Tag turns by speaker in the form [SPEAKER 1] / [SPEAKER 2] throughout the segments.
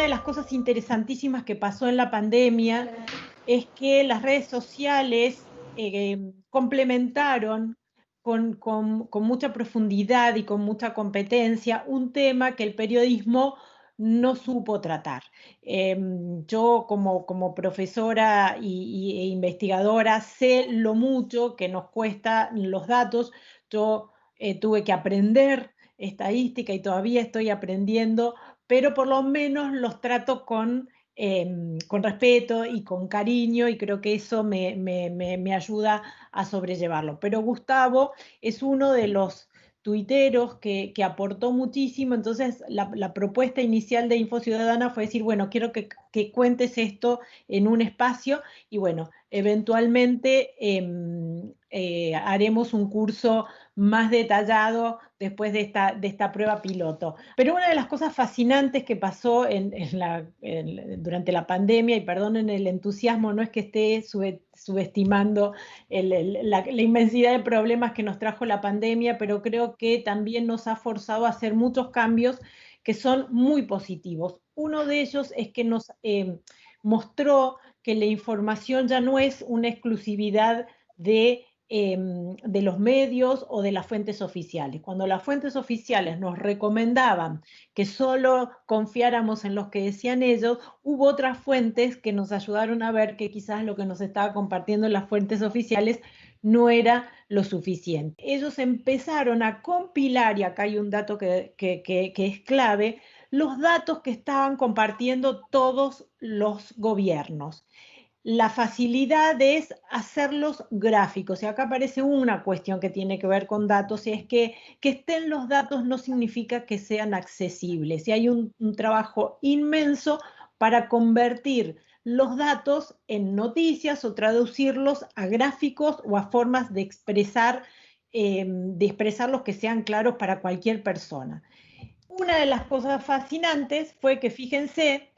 [SPEAKER 1] de las cosas interesantísimas que pasó en la pandemia es que las redes sociales complementaron con mucha profundidad y con mucha competencia un tema que el periodismo no supo tratar. Yo como profesora e investigadora sé lo mucho que nos cuesta los datos. Yo tuve que aprender estadística y todavía estoy aprendiendo, pero por lo menos los trato con respeto y con cariño, y creo que eso me ayuda a sobrellevarlo. Pero Gustavo es uno de los tuiteros que aportó muchísimo. Entonces la propuesta inicial de Info Ciudadana fue decir, bueno, quiero que cuentes esto en un espacio, y bueno, eventualmente haremos un curso más detallado después de esta prueba piloto. Pero una de las cosas fascinantes que pasó durante la pandemia, y perdonen el entusiasmo, no es que esté subestimando la inmensidad de problemas que nos trajo la pandemia, pero creo que también nos ha forzado a hacer muchos cambios que son muy positivos. Uno de ellos es que nos mostró que la información ya no es una exclusividad de los medios o de las fuentes oficiales. Cuando las fuentes oficiales nos recomendaban que solo confiáramos en los que decían ellos, hubo otras fuentes que nos ayudaron a ver que quizás lo que nos estaba compartiendo las fuentes oficiales no era lo suficiente. Ellos empezaron a compilar, y acá hay un dato que es clave, los datos que estaban compartiendo todos los gobiernos. La facilidad es hacerlos gráficos. Y acá aparece una cuestión que tiene que ver con datos, y es que estén los datos no significa que sean accesibles. Y hay un trabajo inmenso para convertir los datos en noticias o traducirlos a gráficos o a formas de expresarlos que sean claros para cualquier persona. Una de las cosas fascinantes fue que, fíjense,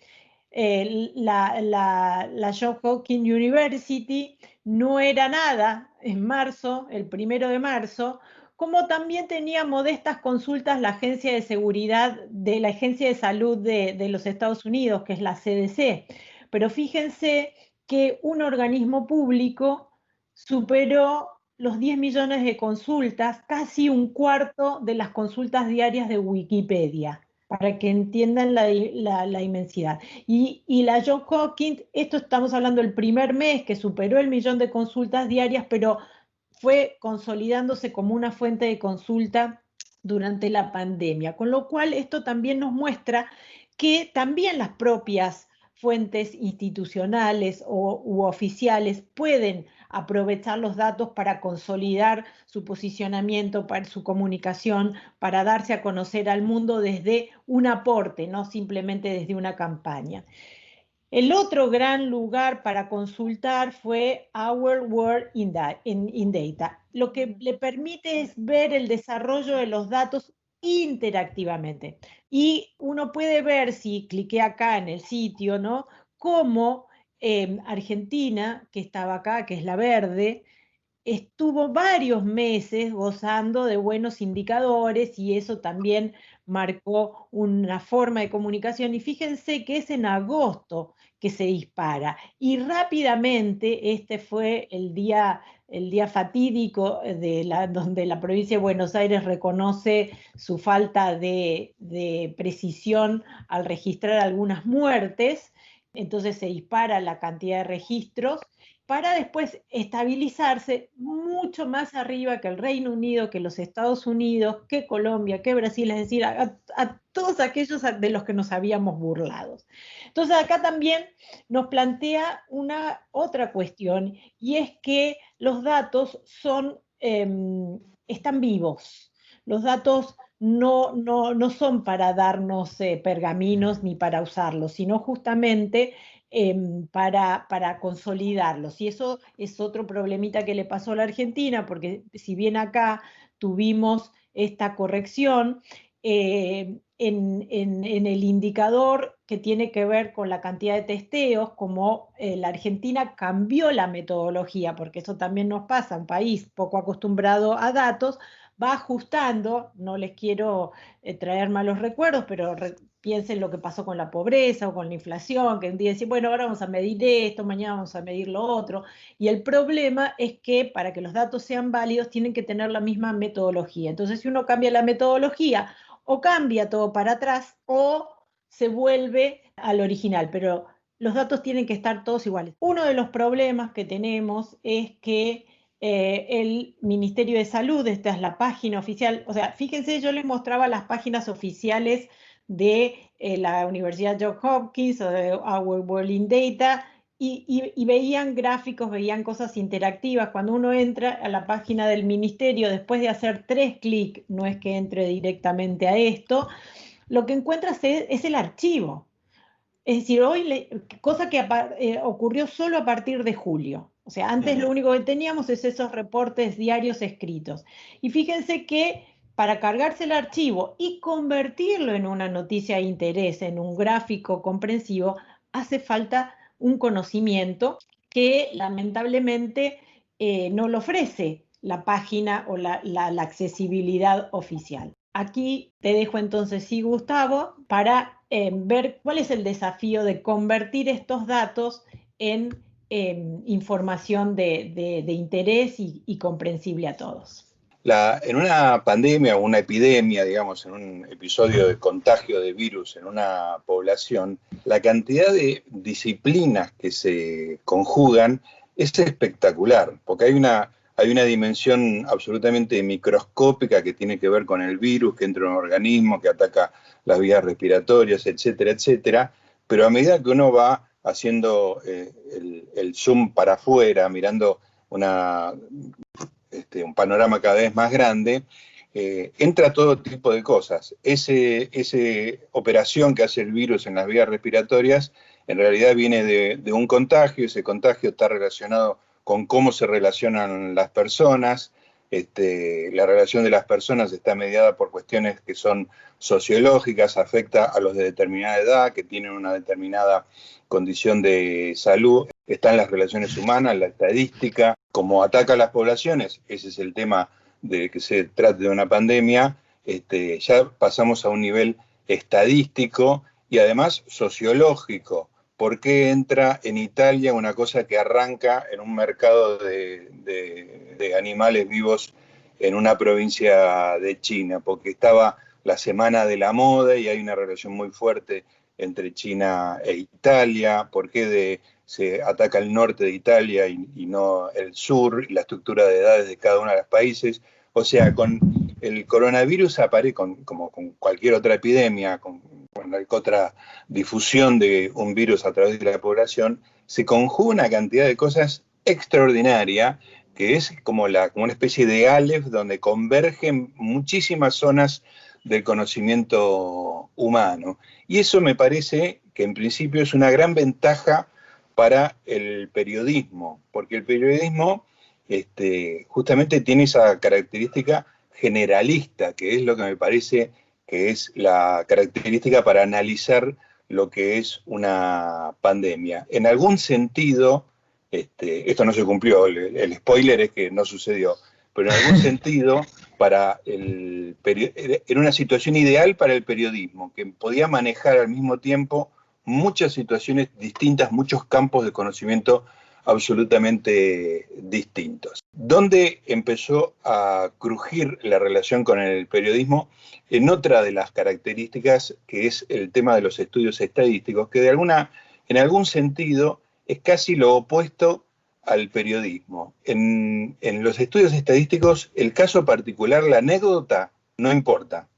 [SPEAKER 1] la Johns Hopkins University no era nada en marzo, el 1 de marzo, como también tenía modestas consultas la Agencia de Seguridad de la Agencia de Salud de los Estados Unidos, que es la CDC. Pero fíjense que un organismo público superó los 10 millones de consultas, casi un cuarto de las consultas diarias de Wikipedia, para que entiendan la inmensidad. Y la Johns Hopkins, esto estamos hablando del primer mes que superó el millón de consultas diarias, pero fue consolidándose como una fuente de consulta durante la pandemia. Con lo cual, esto también nos muestra que también las propias fuentes institucionales u oficiales pueden aprovechar los datos para consolidar su posicionamiento, para su comunicación, para darse a conocer al mundo desde un aporte, no simplemente desde una campaña. El otro gran lugar para consultar fue Our World in Data. Lo que le permite es ver el desarrollo de los datos interactivamente. Y uno puede ver, si cliqué acá en el sitio, ¿no?, cómo Argentina, que estaba acá, que es la verde, estuvo varios meses gozando de buenos indicadores, y eso también marcó una forma de comunicación. Y fíjense que es en agosto que se dispara, y rápidamente este fue el día fatídico donde la provincia de Buenos Aires reconoce su falta de precisión al registrar algunas muertes. Entonces se dispara la cantidad de registros, para después estabilizarse mucho más arriba que el Reino Unido, que los Estados Unidos, que Colombia, que Brasil, es decir, a todos aquellos de los que nos habíamos burlado. Entonces acá también nos plantea una otra cuestión, y es que los datos están vivos. Los datos no son para darnos pergaminos ni para usarlos, sino justamente para consolidarlos. Y eso es otro problemita que le pasó a la Argentina, porque si bien acá tuvimos esta corrección, en el indicador que tiene que ver con la cantidad de testeos, como la Argentina cambió la metodología, porque eso también nos pasa, un país poco acostumbrado a datos, va ajustando. No les quiero traer malos recuerdos, pero piensen lo que pasó con la pobreza o con la inflación, que un día decís, bueno, ahora vamos a medir esto, mañana vamos a medir lo otro. Y el problema es que para que los datos sean válidos tienen que tener la misma metodología. Entonces, si uno cambia la metodología, o cambia todo para atrás o se vuelve al original, pero los datos tienen que estar todos iguales. Uno de los problemas que tenemos es que el Ministerio de Salud, esta es la página oficial, o sea, fíjense, yo les mostraba las páginas oficiales de la Universidad Johns Hopkins o de Our World in Data, y veían gráficos, veían cosas interactivas. Cuando uno entra a la página del ministerio, después de hacer 3 clics, no es que entre directamente a esto, lo que encuentras es el archivo. Es decir, cosa que ocurrió solo a partir de julio. O sea, antes lo único que teníamos es esos reportes diarios escritos. Y fíjense que para cargarse el archivo y convertirlo en una noticia de interés, en un gráfico comprensivo, hace falta un conocimiento que lamentablemente no lo ofrece la página o la accesibilidad oficial. Aquí te dejo entonces, sí, Gustavo, para ver cuál es el desafío de convertir estos datos en información de interés y comprensible a todos.
[SPEAKER 2] En una pandemia o una epidemia, digamos, en un episodio de contagio de virus en una población, la cantidad de disciplinas que se conjugan es espectacular, porque hay una dimensión absolutamente microscópica que tiene que ver con el virus que entra en un organismo, que ataca las vías respiratorias, etcétera, etcétera, pero a medida que uno va haciendo el zoom para afuera, mirando un panorama cada vez más grande, entra todo tipo de cosas. Esa operación que hace el virus en las vías respiratorias en realidad viene de un contagio. Ese contagio está relacionado con cómo se relacionan las personas. La relación de las personas está mediada por cuestiones que son sociológicas, afecta a los de determinada edad, que tienen una determinada condición de salud. Están las relaciones humanas, la estadística, cómo ataca a las poblaciones. Ese es el tema de que se trate de una pandemia. Ya pasamos a un nivel estadístico y además sociológico. ¿Por qué entra en Italia una cosa que arranca en un mercado de animales vivos en una provincia de China? Porque estaba la semana de la moda y hay una relación muy fuerte entre China e Italia. ¿Por qué se ataca el norte de Italia y no el sur, y la estructura de edades de cada uno de los países? O sea, con el coronavirus aparece, como con cualquier otra epidemia, con otra difusión de un virus a través de la población, se conjuga una cantidad de cosas extraordinaria, que es como una especie de Aleph donde convergen muchísimas zonas del conocimiento humano. Y eso me parece que en principio es una gran ventaja para el periodismo, porque el periodismo justamente tiene esa característica generalista, que es lo que me parece que es la característica para analizar lo que es una pandemia. En algún sentido, esto no se cumplió, el spoiler es que no sucedió, pero en algún sentido, era una situación ideal para el periodismo, que podía manejar al mismo tiempo muchas situaciones distintas, muchos campos de conocimiento absolutamente distintos. ¿Dónde empezó a crujir la relación con el periodismo? En otra de las características, que es el tema de los estudios estadísticos, que en algún sentido es casi lo opuesto al periodismo. En los estudios estadísticos, el caso particular, la anécdota, no importa.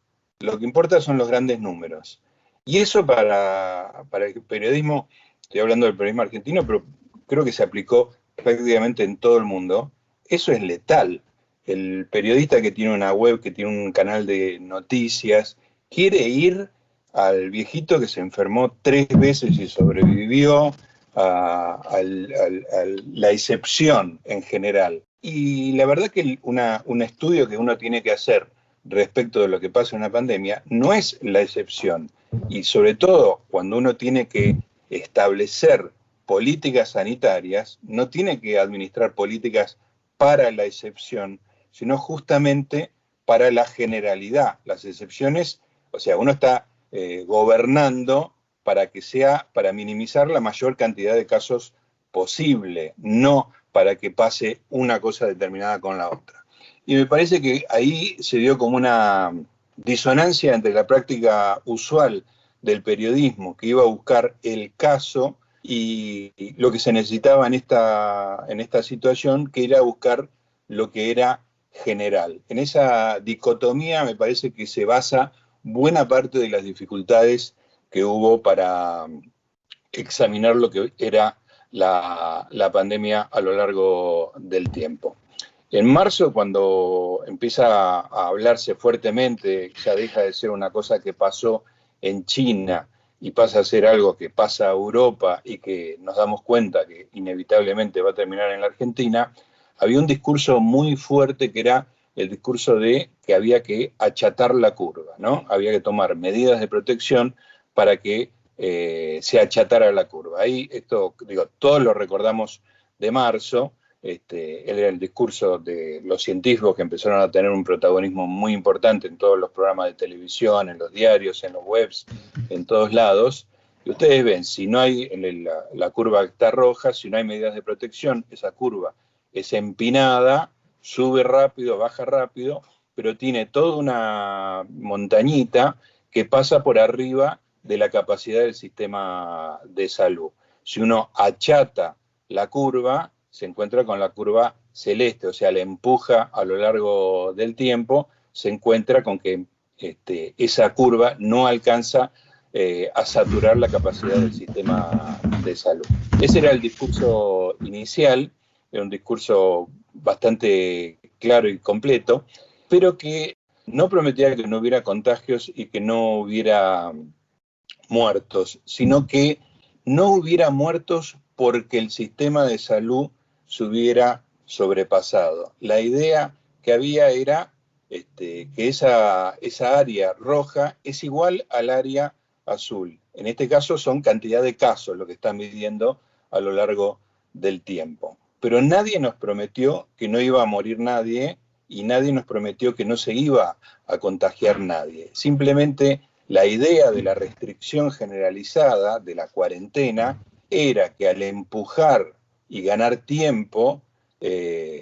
[SPEAKER 2] Lo que importa son los grandes números. Y eso para el periodismo, estoy hablando del periodismo argentino, pero creo que se aplicó prácticamente en todo el mundo. Eso es letal. El periodista que tiene una web, que tiene un canal de noticias, quiere ir al viejito que se enfermó 3 veces y sobrevivió, a la excepción en general. Y la verdad que un estudio que uno tiene que hacer respecto de lo que pasa en una pandemia no es la excepción. Y sobre todo cuando uno tiene que establecer políticas sanitarias, no tiene que administrar políticas para la excepción, sino justamente para la generalidad. Las excepciones, o sea, uno está gobernando para minimizar la mayor cantidad de casos posible, no para que pase una cosa determinada con la otra. Y me parece que ahí se dio como una disonancia entre la práctica usual del periodismo, que iba a buscar el caso, y lo que se necesitaba en esta situación, que era buscar lo que era general. En esa dicotomía me parece que se basa buena parte de las dificultades que hubo para examinar lo que era la pandemia a lo largo del tiempo. En marzo, cuando empieza a hablarse fuertemente, ya deja de ser una cosa que pasó en China y pasa a ser algo que pasa a Europa y que nos damos cuenta que inevitablemente va a terminar en la Argentina, había un discurso muy fuerte que era el discurso de que había que achatar la curva, ¿no? Había que tomar medidas de protección para que se achatara la curva. Ahí, todos lo recordamos de marzo. Era el discurso de los científicos que empezaron a tener un protagonismo muy importante en todos los programas de televisión, en los diarios, en los webs, en todos lados. Y ustedes ven, si no hay, la curva está roja, si no hay medidas de protección, esa curva es empinada, sube rápido, baja rápido, pero tiene toda una montañita que pasa por arriba de la capacidad del sistema de salud. Si uno achata la curva, se encuentra con la curva celeste, o sea, la empuja a lo largo del tiempo, se encuentra con que esa curva no alcanza a saturar la capacidad del sistema de salud. Ese era el discurso inicial, era un discurso bastante claro y completo, pero que no prometía que no hubiera contagios y que no hubiera muertos, sino que no hubiera muertos porque el sistema de salud se hubiera sobrepasado. La idea que había era que esa área roja es igual al área azul. En este caso son cantidad de casos lo que están midiendo a lo largo del tiempo. Pero nadie nos prometió que no iba a morir nadie y nadie nos prometió que no se iba a contagiar nadie. Simplemente la idea de la restricción generalizada, de la cuarentena, era que al empujar y ganar tiempo,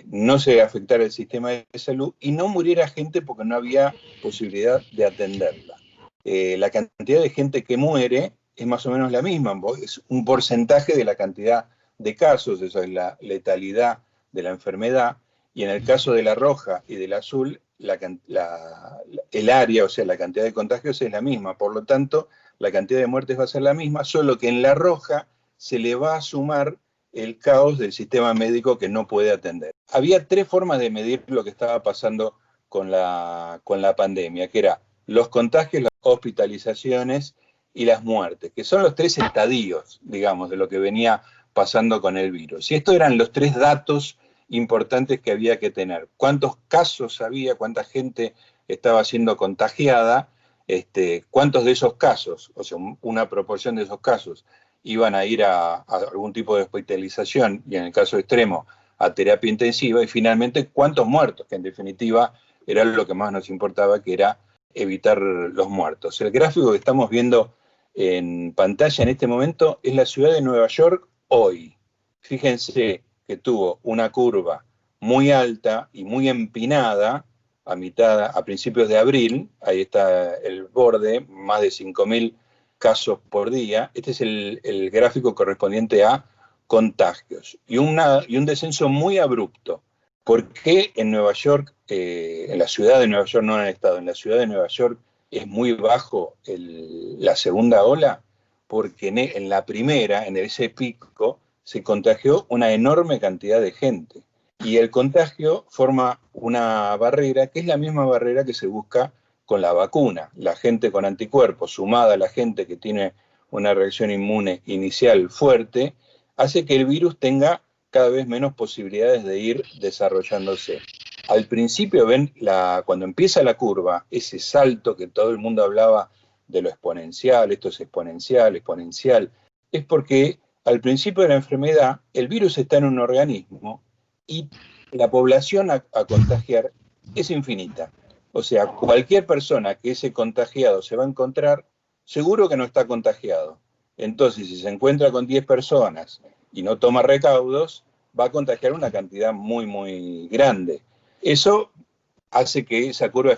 [SPEAKER 2] no se afectara el sistema de salud y no muriera gente porque no había posibilidad de atenderla. La cantidad de gente que muere es más o menos la misma, es un porcentaje de la cantidad de casos, eso es la letalidad de la enfermedad, y en el caso de la roja y del azul, el área, o sea, la cantidad de contagios es la misma, por lo tanto, la cantidad de muertes va a ser la misma, solo que en la roja se le va a sumar el caos del sistema médico que no puede atender. Había tres formas de medir lo que estaba pasando con la pandemia, que era los contagios, las hospitalizaciones y las muertes, que son los tres estadios, digamos, de lo que venía pasando con el virus. Y estos eran los tres datos importantes que había que tener. ¿Cuántos casos había? ¿Cuánta gente estaba siendo contagiada? ¿Cuántos de esos casos, o sea, una proporción de esos casos, iban a ir a algún tipo de hospitalización y en el caso extremo a terapia intensiva? Y finalmente, ¿cuántos muertos? Que en definitiva era lo que más nos importaba, que era evitar los muertos. El gráfico que estamos viendo en pantalla en este momento es la ciudad de Nueva York hoy. Fíjense que tuvo una curva muy alta y muy empinada a principios de abril, ahí está el borde, más de 5.000 casos por día. Este es el gráfico correspondiente a contagios y un descenso muy abrupto. ¿Por qué en Nueva York, en la ciudad de Nueva York, no en el estado, en la ciudad de Nueva York es muy bajo la segunda ola? Porque en la primera, en ese pico, se contagió una enorme cantidad de gente. Y el contagio forma una barrera que es la misma barrera que se busca con la vacuna. La gente con anticuerpos, sumada a la gente que tiene una reacción inmune inicial fuerte, hace que el virus tenga cada vez menos posibilidades de ir desarrollándose. Al principio, cuando empieza la curva, ese salto que todo el mundo hablaba de lo exponencial, esto es exponencial, es porque al principio de la enfermedad el virus está en un organismo y la población a contagiar es infinita. O sea, cualquier persona que ese contagiado se va a encontrar seguro que no está contagiado. Entonces, si se encuentra con 10 personas y no toma recaudos, va a contagiar una cantidad muy, muy grande. Eso hace que esa curva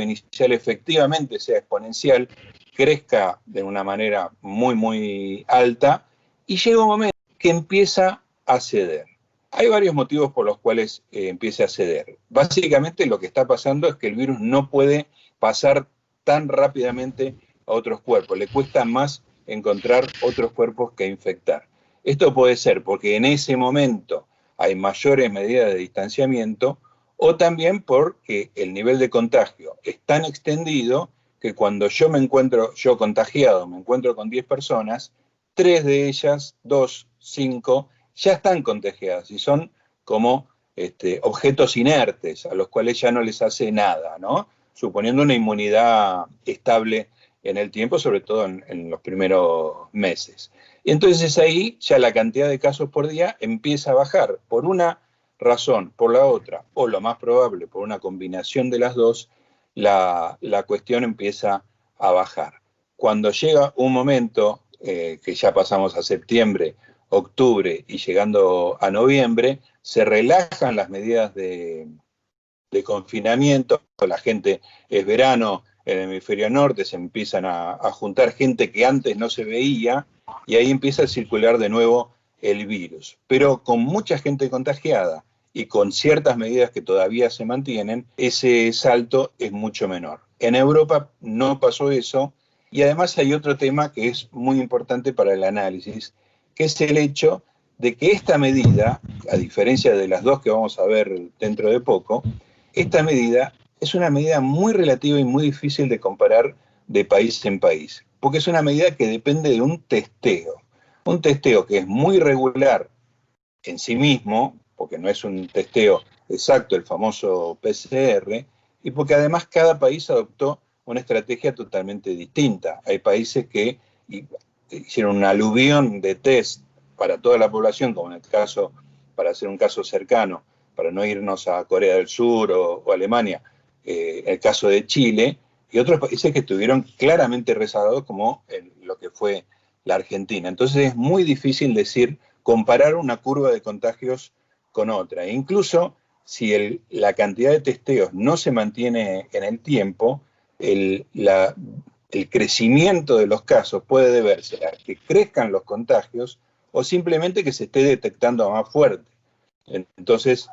[SPEAKER 2] inicial efectivamente sea exponencial, crezca de una manera muy, muy alta, y llega un momento que empieza a ceder. Hay varios motivos por los cuales empieza a ceder. Básicamente lo que está pasando es que el virus no puede pasar tan rápidamente a otros cuerpos, le cuesta más encontrar otros cuerpos que infectar. Esto puede ser porque en ese momento hay mayores medidas de distanciamiento, o también porque el nivel de contagio es tan extendido que cuando yo contagiado, me encuentro con 10 personas, 3 de ellas, 2, 5, ya están contagiadas y son como objetos inertes a los cuales ya no les hace nada, ¿no? Suponiendo una inmunidad estable en el tiempo, sobre todo en los primeros meses. Y entonces ahí ya la cantidad de casos por día empieza a bajar. Por una razón, por la otra, o lo más probable, por una combinación de las dos, la cuestión empieza a bajar. Cuando llega un momento, que ya pasamos a septiembre, octubre y llegando a noviembre, se relajan las medidas de confinamiento, la gente, es verano en el hemisferio norte, se empiezan a juntar gente que antes no se veía, y ahí empieza a circular de nuevo el virus. Pero con mucha gente contagiada y con ciertas medidas que todavía se mantienen, ese salto es mucho menor. En Europa no pasó eso, y además hay otro tema que es muy importante para el análisis, que es el hecho de que esta medida, a diferencia de las dos que vamos a ver dentro de poco, esta medida es una medida muy relativa y muy difícil de comparar de país en país, porque es una medida que depende de un testeo que es muy regular en sí mismo, porque no es un testeo exacto, el famoso PCR, y porque además cada país adoptó una estrategia totalmente distinta. Hay países que hicieron un aluvión de test para toda la población, como en el caso, para hacer un caso cercano, para no irnos a Corea del Sur o Alemania, el caso de Chile, y otros países que estuvieron claramente rezagados, como lo que fue la Argentina. Entonces es muy difícil comparar una curva de contagios con otra. E incluso si la cantidad de testeos no se mantiene en el tiempo, el crecimiento de los casos puede deberse a que crezcan los contagios o simplemente que se esté detectando más fuerte. Entonces,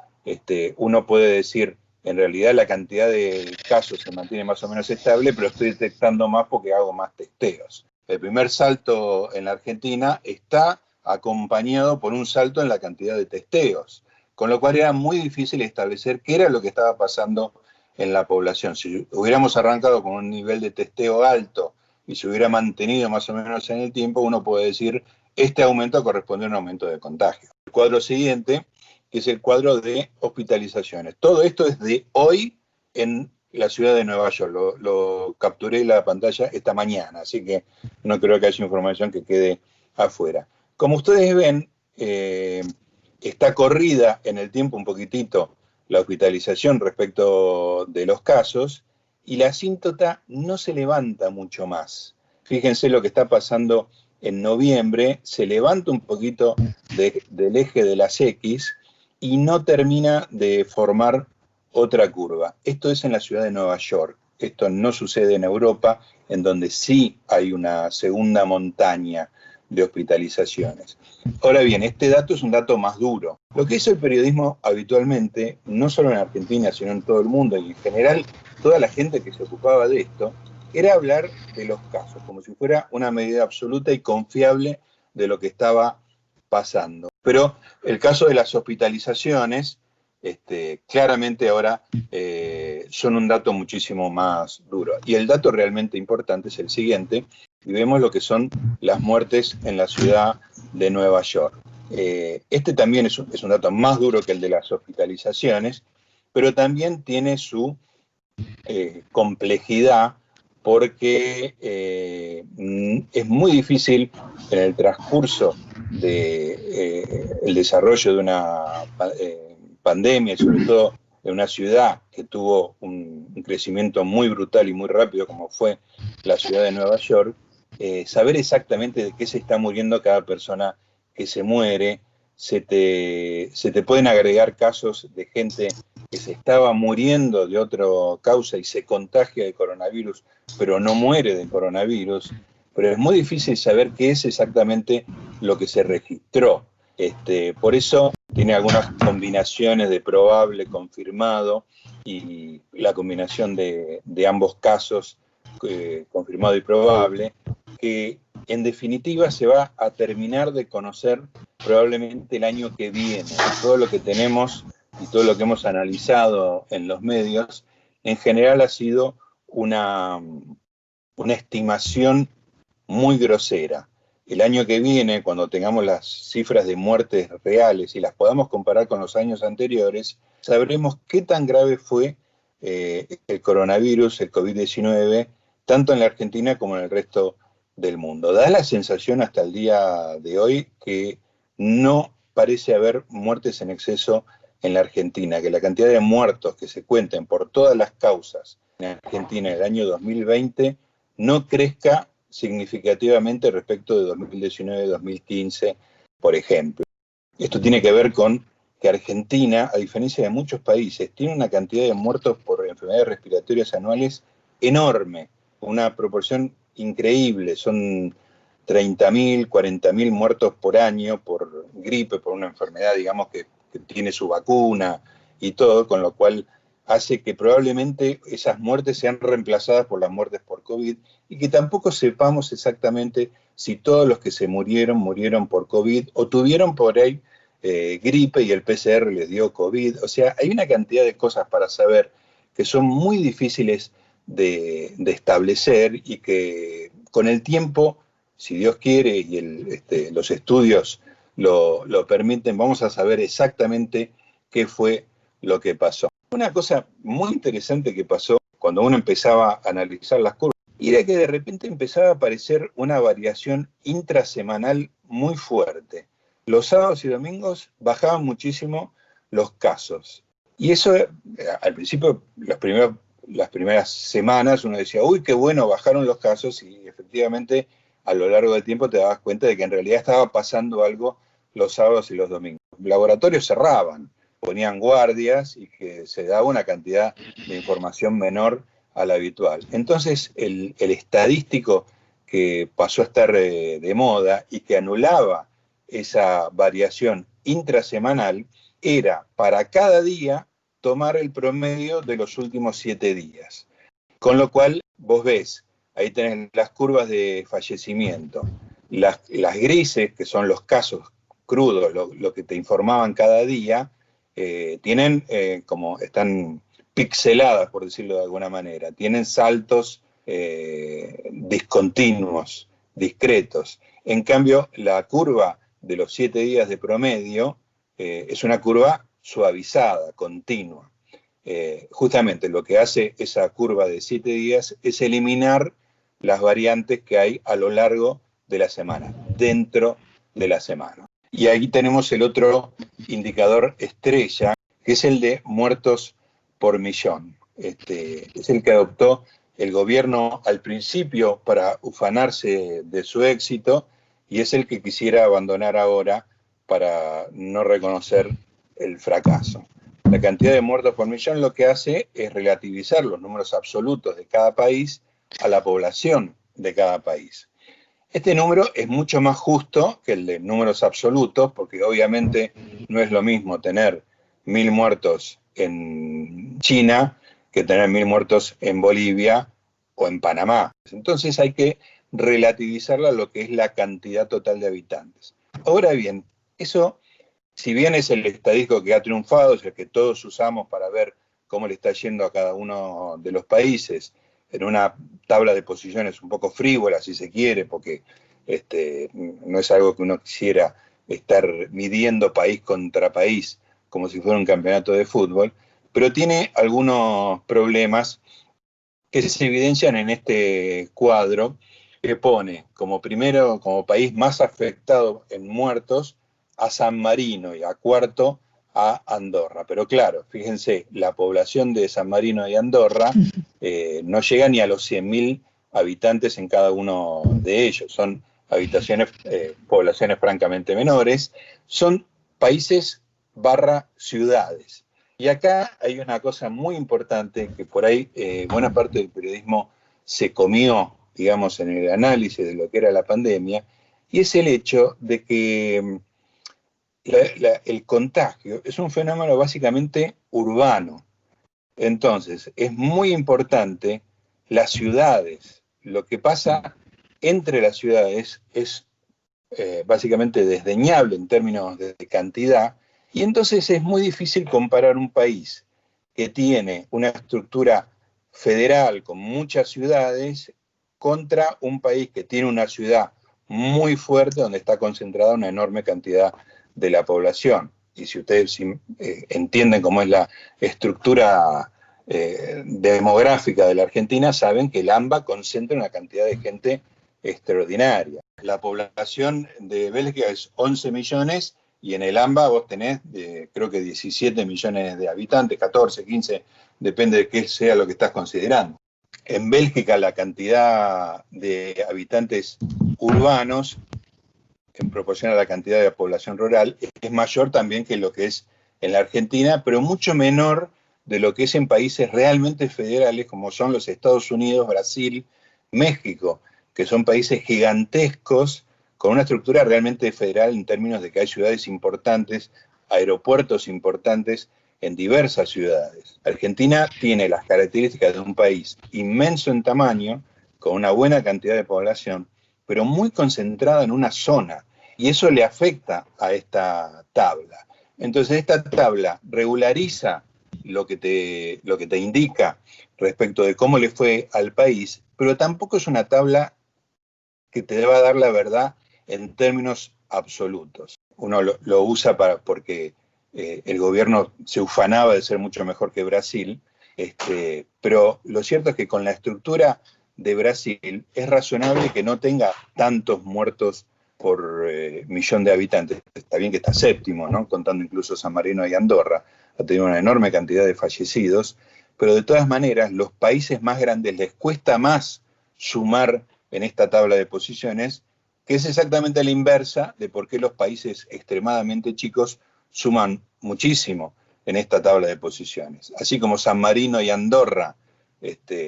[SPEAKER 2] uno puede decir, en realidad la cantidad de casos se mantiene más o menos estable, pero estoy detectando más porque hago más testeos. El primer salto en la Argentina está acompañado por un salto en la cantidad de testeos, con lo cual era muy difícil establecer qué era lo que estaba pasando en la población. Si hubiéramos arrancado con un nivel de testeo alto y se hubiera mantenido más o menos en el tiempo, uno puede decir, este aumento corresponde a un aumento de contagio. El cuadro siguiente, que es el cuadro de hospitalizaciones. Todo esto es de hoy en la ciudad de Nueva York. Lo capturé en la pantalla esta mañana, así que no creo que haya información que quede afuera. Como ustedes ven, está corrida en el tiempo un poquitito la hospitalización respecto de los casos, y la asíntota no se levanta mucho más. Fíjense lo que está pasando en noviembre, se levanta un poquito del eje de las X y no termina de formar otra curva. Esto es en la ciudad de Nueva York. Esto no sucede en Europa, en donde sí hay una segunda montaña de hospitalizaciones. Ahora bien, este dato es un dato más duro. Lo que hizo el periodismo habitualmente, no solo en Argentina, sino en todo el mundo, y en general toda la gente que se ocupaba de esto, era hablar de los casos, como si fuera una medida absoluta y confiable de lo que estaba pasando. Pero el caso de las hospitalizaciones, claramente ahora son un dato muchísimo más duro. Y el dato realmente importante es el siguiente, y vemos lo que son las muertes en la ciudad de Nueva York. Este también es un dato más duro que el de las hospitalizaciones, pero también tiene su complejidad, porque es muy difícil en el transcurso del desarrollo de una pandemia, y sobre todo de una ciudad que tuvo un crecimiento muy brutal y muy rápido, como fue la ciudad de Nueva York, saber exactamente de qué se está muriendo cada persona que se muere. Se te pueden agregar casos de gente que se estaba muriendo de otra causa y se contagia de coronavirus, pero no muere de coronavirus. Pero es muy difícil saber qué es exactamente lo que se registró. Por eso tiene algunas combinaciones de probable, confirmado, y la combinación de ambos casos, confirmado y probable, que en definitiva se va a terminar de conocer probablemente el año que viene. Todo lo que tenemos y todo lo que hemos analizado en los medios, en general ha sido una estimación muy grosera. El año que viene, cuando tengamos las cifras de muertes reales y las podamos comparar con los años anteriores, sabremos qué tan grave fue el coronavirus, el COVID-19, tanto en la Argentina como en el resto del mundo. Da la sensación hasta el día de hoy que no parece haber muertes en exceso en la Argentina, que la cantidad de muertos que se cuenten por todas las causas en Argentina en el año 2020 no crezca significativamente respecto de 2019-2015, por ejemplo. Esto tiene que ver con que Argentina, a diferencia de muchos países, tiene una cantidad de muertos por enfermedades respiratorias anuales enorme, una proporción increíble, son 30.000, 40.000 muertos por año por gripe, por una enfermedad, digamos, que tiene su vacuna y todo, con lo cual hace que probablemente esas muertes sean reemplazadas por las muertes por COVID y que tampoco sepamos exactamente si todos los que se murieron por COVID o tuvieron por ahí gripe y el PCR les dio COVID. O sea, hay una cantidad de cosas para saber que son muy difíciles de establecer y que con el tiempo, si Dios quiere y los estudios lo permiten, vamos a saber exactamente qué fue lo que pasó. Una cosa muy interesante que pasó cuando uno empezaba a analizar las curvas era que de repente empezaba a aparecer una variación intrasemanal muy fuerte. Los sábados y domingos bajaban muchísimo los casos. Y eso, al principio, las primeras semanas, uno decía, uy, qué bueno, bajaron los casos, y efectivamente, a lo largo del tiempo te dabas cuenta de que en realidad estaba pasando algo los sábados y los domingos. Los laboratorios cerraban, ponían guardias y que se daba una cantidad de información menor a la habitual. Entonces, el estadístico que pasó a estar de moda y que anulaba esa variación intrasemanal era para cada día tomar el promedio de los últimos 7 días. Con lo cual, vos ves, ahí tenés las curvas de fallecimiento, las grises, que son los casos crudos, lo que te informaban cada día, tienen como están pixeladas, por decirlo de alguna manera, tienen saltos discontinuos, discretos. En cambio, la curva de los 7 días de promedio es una curva suavizada, continua. Justamente lo que hace esa curva de 7 días es eliminar las variantes que hay a lo largo de la semana, dentro de la semana. Y ahí tenemos el otro indicador estrella, que es el de muertos por millón. Es el que adoptó el gobierno al principio para ufanarse de su éxito y es el que quisiera abandonar ahora para no reconocer el fracaso. La cantidad de muertos por millón lo que hace es relativizar los números absolutos de cada país a la población de cada país. Este número es mucho más justo que el de números absolutos, porque obviamente no es lo mismo tener 1.000 muertos en China que tener 1.000 muertos en Bolivia o en Panamá. Entonces hay que relativizarla a lo que es la cantidad total de habitantes. Ahora bien, eso, si bien es el estadístico que ha triunfado, es el que todos usamos para ver cómo le está yendo a cada uno de los países, en una tabla de posiciones un poco frívola, si se quiere, porque no es algo que uno quisiera estar midiendo país contra país como si fuera un campeonato de fútbol, pero tiene algunos problemas que se evidencian en este cuadro, que pone como país más afectado en muertos a San Marino y a cuarto a Andorra. Pero claro, fíjense, la población de San Marino y Andorra no llega ni a los 100.000 habitantes en cada uno de ellos. Son poblaciones francamente menores. Son países barra ciudades. Y acá hay una cosa muy importante que por ahí buena parte del periodismo se comió, digamos, en el análisis de lo que era la pandemia, y es el hecho de que el contagio es un fenómeno básicamente urbano. Entonces, es muy importante las ciudades. Lo que pasa entre las ciudades es básicamente desdeñable en términos de cantidad, y entonces es muy difícil comparar un país que tiene una estructura federal con muchas ciudades contra un país que tiene una ciudad muy fuerte donde está concentrada una enorme cantidad de la población. Y si ustedes entienden cómo es la estructura demográfica de la Argentina, saben que el AMBA concentra una cantidad de gente extraordinaria. La población de Bélgica es 11 millones y en el AMBA vos tenés creo que 17 millones de habitantes, 14, 15, depende de qué sea lo que estás considerando. En Bélgica la cantidad de habitantes urbanos en proporción a la cantidad de población rural es mayor también que lo que es en la Argentina, pero mucho menor de lo que es en países realmente federales como son los Estados Unidos, Brasil, México, que son países gigantescos con una estructura realmente federal en términos de que hay ciudades importantes, aeropuertos importantes en diversas ciudades. Argentina tiene las características de un país inmenso en tamaño, con una buena cantidad de población, pero muy concentrada en una zona, y eso le afecta a esta tabla. Entonces esta tabla regulariza lo que te indica respecto de cómo le fue al país, pero tampoco es una tabla que te va a dar la verdad en términos absolutos. Uno lo usa porque el gobierno se ufanaba de ser mucho mejor que Brasil, pero lo cierto es que con la estructura de Brasil es razonable que no tenga tantos muertos por millón de habitantes. Está bien que está séptimo, ¿no? Contando incluso San Marino y Andorra, ha tenido una enorme cantidad de fallecidos, pero de todas maneras los países más grandes les cuesta más sumar en esta tabla de posiciones, que es exactamente la inversa de por qué los países extremadamente chicos suman muchísimo en esta tabla de posiciones. Así como San Marino y Andorra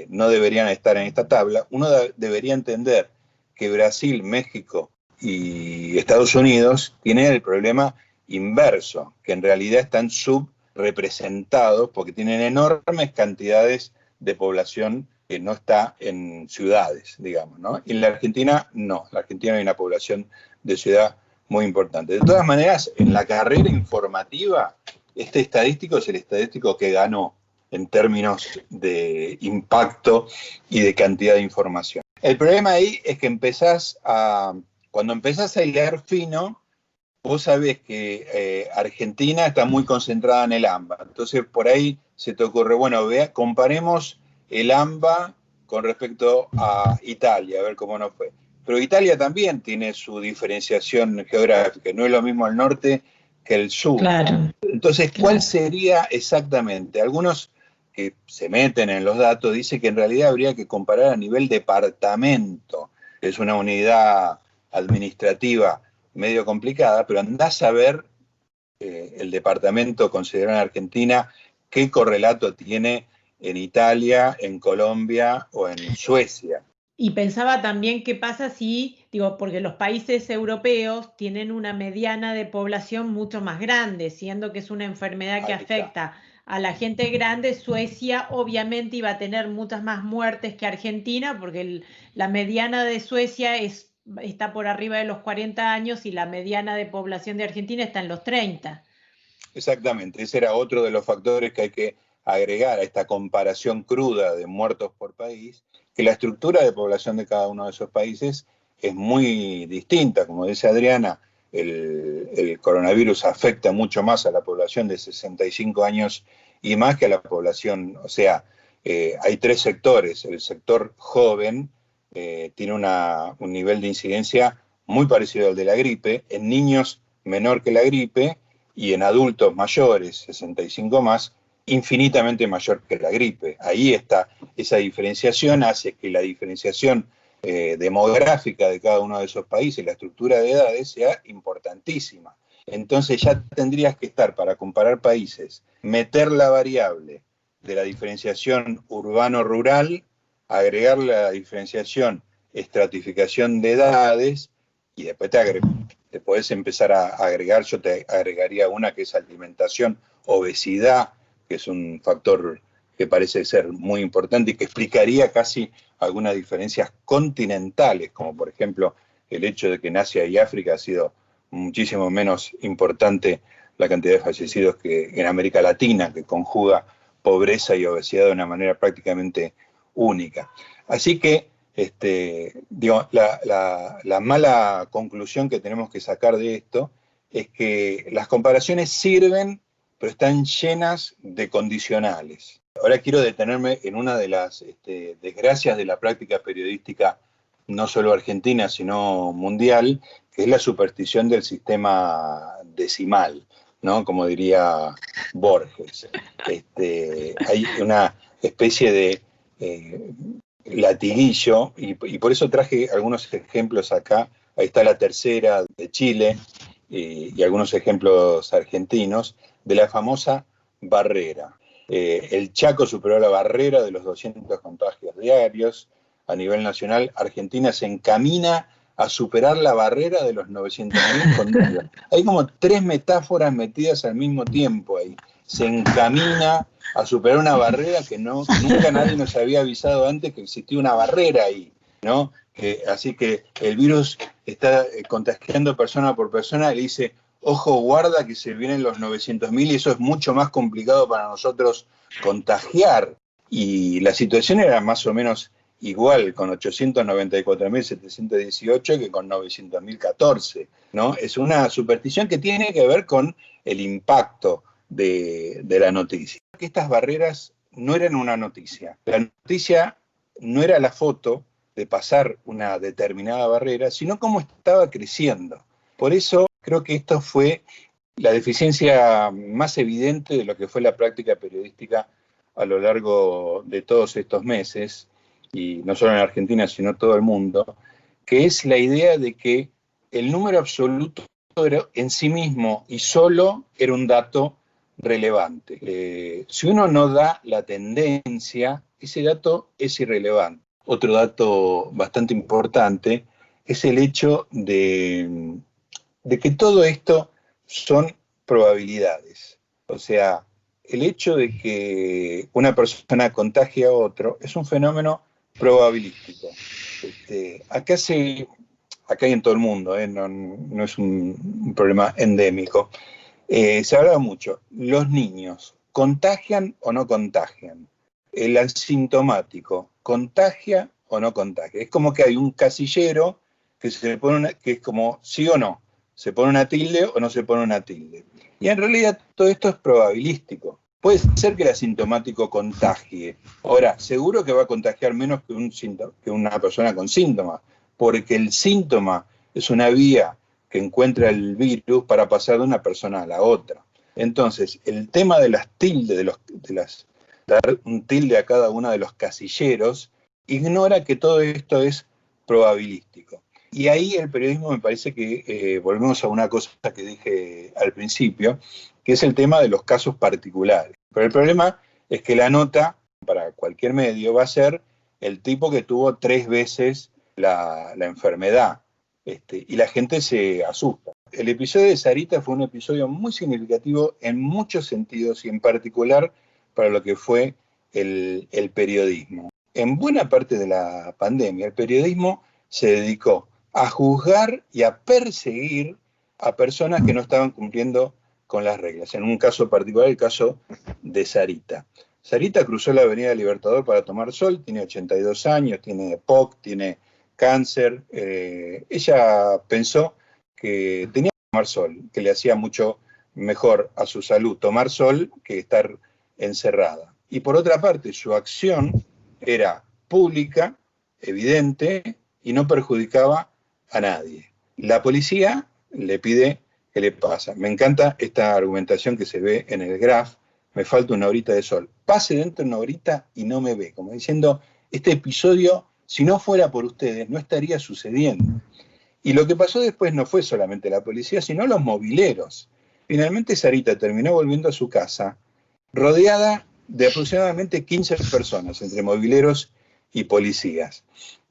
[SPEAKER 2] no deberían estar en esta tabla, uno debería entender que Brasil, México y Estados Unidos tienen el problema inverso, que en realidad están subrepresentados porque tienen enormes cantidades de población que no está en ciudades, digamos, ¿no? Y en la Argentina no, en la Argentina hay una población de ciudad muy importante. De todas maneras, en la carrera informativa, este estadístico es el estadístico que ganó en términos de impacto y de cantidad de información. El problema ahí es que cuando empezás a hilar fino, vos sabés que Argentina está muy concentrada en el AMBA. Entonces, por ahí se te ocurre, bueno, comparemos el AMBA con respecto a Italia, a ver cómo nos fue. Pero Italia también tiene su diferenciación geográfica, no es lo mismo el norte que el sur.
[SPEAKER 1] Claro.
[SPEAKER 2] Entonces, ¿cuál sería exactamente? Algunos que se meten en los datos dicen que en realidad habría que comparar a nivel departamento, que es una unidad administrativa medio complicada, pero andás a ver el departamento considerado en Argentina, qué correlato tiene en Italia, en Colombia o en Suecia.
[SPEAKER 1] Y pensaba también qué pasa si, porque los países europeos tienen una mediana de población mucho más grande, siendo que es una enfermedad que afecta a la gente grande. Suecia obviamente iba a tener muchas más muertes que Argentina, porque la mediana de Suecia está por arriba de los 40 años y la mediana de población de Argentina está en los 30.
[SPEAKER 2] Exactamente, ese era otro de los factores que hay que agregar a esta comparación cruda de muertos por país, que la estructura de población de cada uno de esos países es muy distinta. Como dice Adriana, el coronavirus afecta mucho más a la población de 65 años y más que a la población, o sea, hay tres sectores. El sector joven tiene un nivel de incidencia muy parecido al de la gripe, en niños menor que la gripe, y en adultos mayores, 65 más, infinitamente mayor que la gripe. Ahí está esa diferenciación, hace que la diferenciación demográfica de cada uno de esos países, la estructura de edades, sea importantísima. Entonces ya tendrías que estar, para comparar países, meter la variable de la diferenciación urbano-rural, agregar la diferenciación estratificación de edades, y después te podés empezar a agregar, yo te agregaría una que es alimentación, obesidad, que es un factor que parece ser muy importante y que explicaría casi algunas diferencias continentales, como por ejemplo el hecho de que en Asia y África ha sido muchísimo menos importante la cantidad de fallecidos que en América Latina, que conjuga pobreza y obesidad de una manera prácticamente única. Así que digo, la mala conclusión que tenemos que sacar de esto es que las comparaciones sirven, pero están llenas de condicionales. Ahora quiero detenerme en una de las desgracias de la práctica periodística, no solo argentina, sino mundial, que es la superstición del sistema decimal, ¿no? Como diría Borges. Hay una especie de latiguillo, y por eso traje algunos ejemplos acá. Ahí está la tercera de Chile y algunos ejemplos argentinos de la famosa barrera. El Chaco superó la barrera de los 200 contagios diarios. A nivel nacional, Argentina se encamina a superar la barrera de los 900.000 contagios. Hay como tres metáforas metidas al mismo tiempo ahí. Se encamina a superar una barrera que nunca nadie nos había avisado antes que existía una barrera ahí, ¿no? Así que el virus está contagiando persona por persona, le dice, ojo, guarda que se vienen los 900.000 y eso es mucho más complicado para nosotros contagiar. Y la situación era más o menos igual con 894.718 que con 900.014, ¿no? Es una superstición que tiene que ver con el impacto de la noticia. Que estas barreras no eran una noticia. La noticia no era la foto de pasar una determinada barrera, sino cómo estaba creciendo. Por eso creo que esto fue la deficiencia más evidente de lo que fue la práctica periodística a lo largo de todos estos meses, y no solo en Argentina, sino todo el mundo, que es la idea de que el número absoluto en sí mismo y solo era un dato relevante. Si uno no da la tendencia, ese dato es irrelevante. Otro dato bastante importante es el hecho de que todo esto son probabilidades. O sea, el hecho de que una persona contagie a otro es un fenómeno probabilístico. Acá y en todo el mundo, no es un problema endémico. Se habla mucho, los niños, ¿contagian o no contagian? El asintomático, ¿contagia o no contagia? Es como que hay un casillero que que es como sí o no, se pone una tilde o no se pone una tilde. Y en realidad todo esto es probabilístico. Puede ser que el asintomático contagie. Ahora, seguro que va a contagiar menos que una persona con síntomas, porque el síntoma es una vía que encuentra el virus para pasar de una persona a la otra. Entonces, el tema de las tildes, dar un tilde a cada uno de los casilleros, ignora que todo esto es probabilístico. Y ahí el periodismo me parece que volvemos a una cosa que dije al principio, que es el tema de los casos particulares. Pero el problema es que la nota para cualquier medio va a ser el tipo que tuvo 3 veces la enfermedad. Y la gente se asusta. El episodio de Sarita fue un episodio muy significativo en muchos sentidos y en particular para lo que fue el periodismo. En buena parte de la pandemia, el periodismo se dedicó a juzgar y a perseguir a personas que no estaban cumpliendo con las reglas. En un caso particular, el caso de Sarita. Sarita cruzó la avenida Libertador para tomar sol, tiene 82 años, tiene POC, tiene cáncer. Ella pensó que tenía que tomar sol, que le hacía mucho mejor a su salud tomar sol que estar encerrada. Y por otra parte, su acción era pública, evidente, y no perjudicaba a nadie. La policía le pide ¿qué le pasa? Me encanta esta argumentación que se ve en el graph, me falta una horita de sol. Pase dentro de una horita y no me ve, como diciendo, este episodio, si no fuera por ustedes, no estaría sucediendo. Y lo que pasó después no fue solamente la policía, sino los mobileros. Finalmente Sarita terminó volviendo a su casa rodeada de aproximadamente 15 personas, entre mobileros y policías.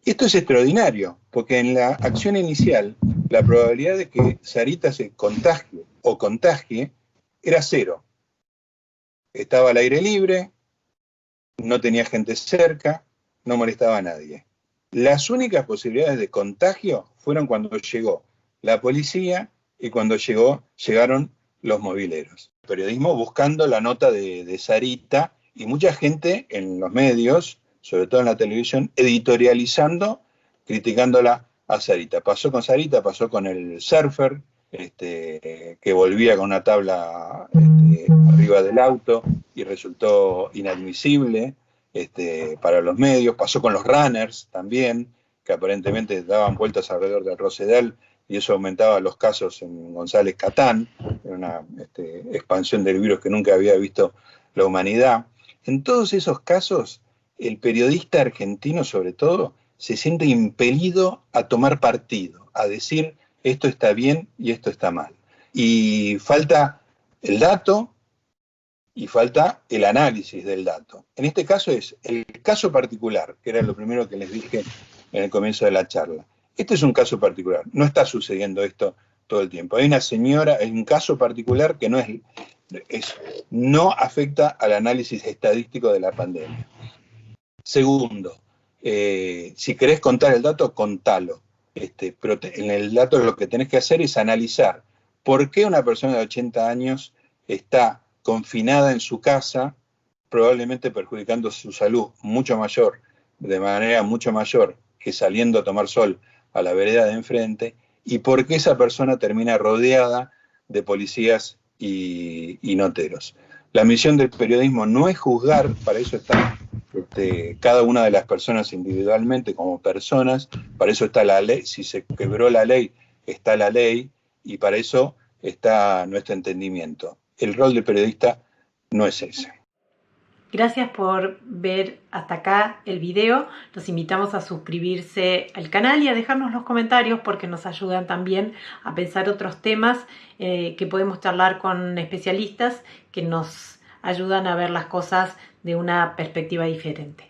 [SPEAKER 2] Y esto es extraordinario, porque en la acción inicial, la probabilidad de que Sarita se contagie o contagie era cero. Estaba al aire libre, no tenía gente cerca, no molestaba a nadie. Las únicas posibilidades de contagio fueron cuando llegó la policía y cuando llegaron los mobileros. El periodismo buscando la nota de Sarita y mucha gente en los medios, sobre todo en la televisión, editorializando, criticándola a Sarita. Pasó con Sarita, pasó con el surfer, que volvía con una tabla arriba del auto y resultó inadmisible para los medios. Pasó con los runners también, que aparentemente daban vueltas alrededor del Rosedal y eso aumentaba los casos en González Catán, en una expansión del virus que nunca había visto la humanidad. En todos esos casos, el periodista argentino, sobre todo, se siente impelido a tomar partido, a decir esto está bien y esto está mal. Y falta el dato y falta el análisis del dato. En este caso es el caso particular, que era lo primero que les dije en el comienzo de la charla. Este es un caso particular, no está sucediendo esto todo el tiempo. Hay una señora, hay un caso particular que no afecta al análisis estadístico de la pandemia. Segundo, si querés contar el dato, contalo. Pero en el dato lo que tenés que hacer es analizar por qué una persona de 80 años está confinada en su casa, probablemente perjudicando su salud mucho mayor, de manera mucho mayor que saliendo a tomar sol a la vereda de enfrente, y por qué esa persona termina rodeada de policías y noteros. La misión del periodismo no es juzgar, para eso está cada una de las personas individualmente como personas, para eso está la ley, si se quebró la ley, está la ley, y para eso está nuestro entendimiento. El rol del periodista no es ese.
[SPEAKER 1] Gracias por ver hasta acá el video. Los invitamos a suscribirse al canal y a dejarnos los comentarios porque nos ayudan también a pensar otros temas que podemos charlar con especialistas que nos ayudan a ver las cosas de una perspectiva diferente.